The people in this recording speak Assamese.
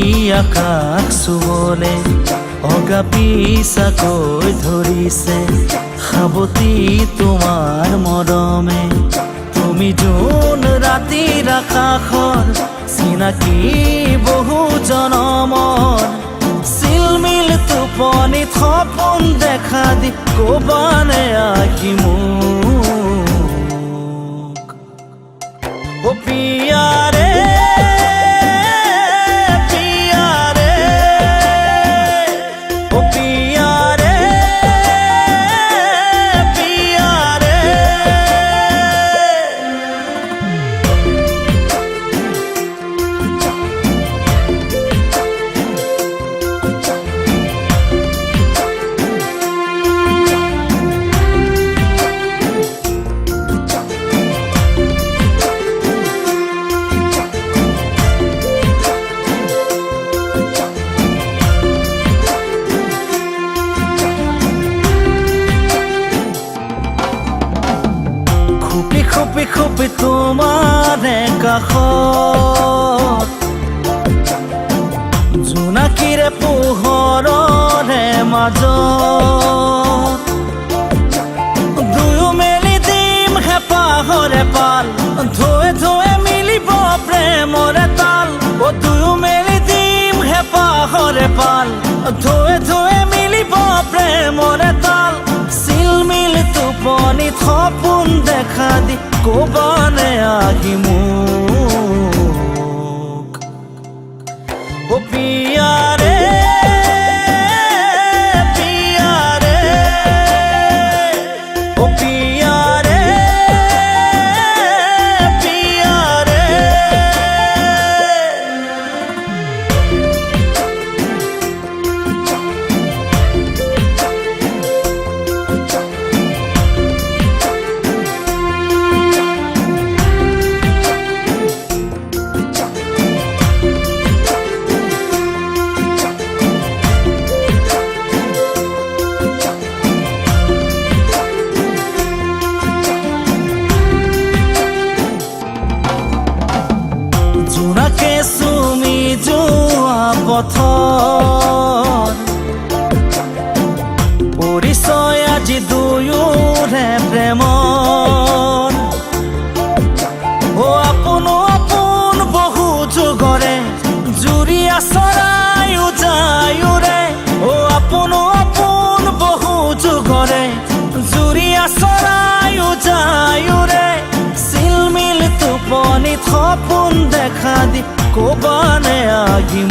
আকাশ চুবলে অগা পিছাকৈ ধৰিছে সাৱতি তোমাৰ মৰমে। তুমি যোন ৰাতিৰ আকাশৰ চিনাকি বহু জনমৰ চিলমিল টোপনি সপোন দেখা দি ক'বানে আহি মোক ও পিয়াৰে খুপি খুপি তোমাৰে কাষত জোনাকীৰে পোহৰৰে মাজত দুয়ো মেলি দিম হেঁপাহৰে পাল ধোৱে ধোৱে মিলিব প্ৰেমৰে তাল অ দুয়ো মেলি দিম হেঁপাহৰে পাল ধোৱে ধোৱে মিলিব প্ৰেমৰে তাল চিলমিল টোপনিত সপোন দেখা দি ক'বানে আহি মোক ও পিয়াৰে পিয়াৰে ও পিয়াৰে পিয়াৰে জোনাকে চুমি যোৱা পথৰ পৰিচয় আজি দুয়োৰে প্ৰেমৰ ও আপোন আপোন বহু যুগৰে জুৰিয়া চৰায়ো যায়োৰে ও আপোন আপোন বহু যুগৰে জুৰিয়া চৰায়ো যায়োৰে চিলমিল টোপনিত সপোন দেখা দি ক'বানে আহি